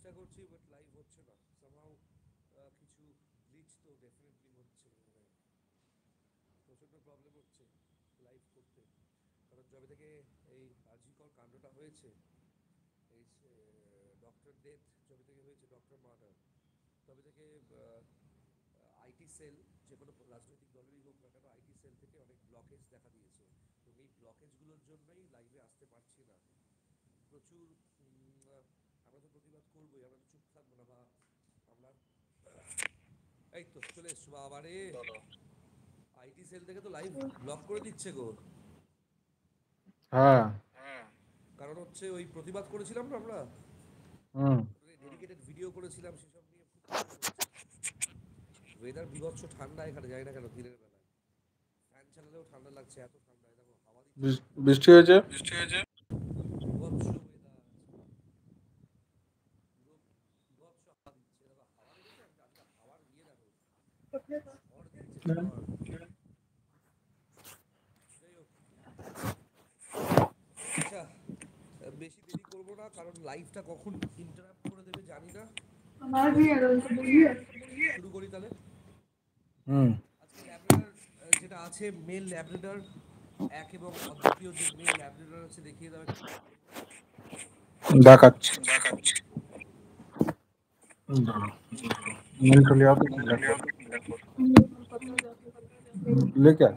চেষ্টা করছি but live হচ্ছে না সামহাউ। কিছু গ্লিচ তো ডেফিনেটলি হচ্ছে, মানে প্রচণ্ড প্রবলেম হচ্ছে লাইভ করতে। কারণ যবে থেকে এই আরজিকর কাণ্ডটা হয়েছে, এই ডক্টর ডেথ যবে থেকে হয়েছে, ডক্টর মার্ডার, তবে থেকে আইটি সেল, যে কোনো রাজনৈতিক দলেরই হোক না কেন, আইটি সেল থেকে অনেক ব্লকেজ দেখা দিয়েছে। এবং এই ব্লকেজগুলোর জন্যই লাইভে আসতে পারছি না। প্রচুর আমরা তো প্রতিবাদ করবোই, আমরা তো চুপ থাকবো না। বা আমরা এই তো চলে এসছো বাবা রে, আইটি সেল থেকে তো লাইভ ব্লক করে দিচ্ছে গো। হ্যাঁ। কারণ হচ্ছে ওই প্রতিবাদ করেছিলাম না আমরা, হুম। ডেডিকেটেড ভিডিও করেছিলাম সেসব নিয়ে, খুব প্রবলেম হচ্ছে। ওয়েদার বিভৎস ঠান্ডা এখানে, যাই না কেন দিনের বেলায় ফ্যান চালালেও ঠান্ডা লাগছে, এত ঠান্ডা। দেখো হাওয়া দিচ্ছে বৃষ্টি হয়েছে। বিভৎস ওয়েদার, পুরো বিভৎস হাওয়া দিচ্ছে। দেখো হাওয়া দেখেছো, আজকে হাওয়ার ইয়ে দেখো, ঝড় দিচ্ছে ঝড়। যাই হোক, আচ্ছা বেশি দেরি করবো না, কারণ লাইভটা কখন ইন্টারাপ্ট করে দেবে জানি না। শুরু করি তাহলে। হুম। আজকে ল্যাব্রেডার যেটা আছে, মেল ল্যাব্রেডার এক এবং অদ্বিতীয় যে মেল ল্যাব্রেডার আছে, দেখিয়ে দাও একটু। দেখাচ্ছি। मिल लिया तो लेके आ।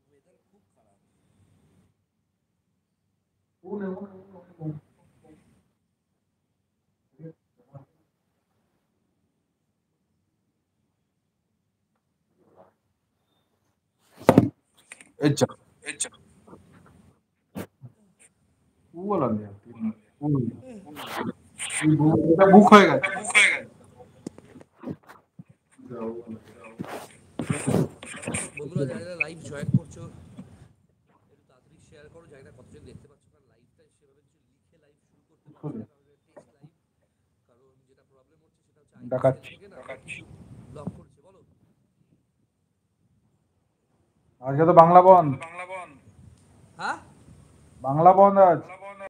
ওয়েদার খুব খারাপ। अच्छा वो वाला नहीं वो এটা বুক হয়ে গেছে। বন্ধুরা যারা যারা লাইভ জয়েন করছো একটু তাড়াতাড়ি শেয়ার করো, জানি না কতজন দেখতে পাচ্ছ, কারণ লাইভটা সেভাবে কিছু লিখে লাইভ শুরু করতে পারছি না, কারণ টেস্ট লাইভ। কারণ যেটা প্রবলেম হচ্ছে সেটা হচ্ছে আইটি সেল দেখাচ্ছি। থেকে না অনেক কিছু ব্লক করছে। বলো। আজকে তো বাংলা বন্ধ। হ্যাঁ বাংলা বন্ধ আজ।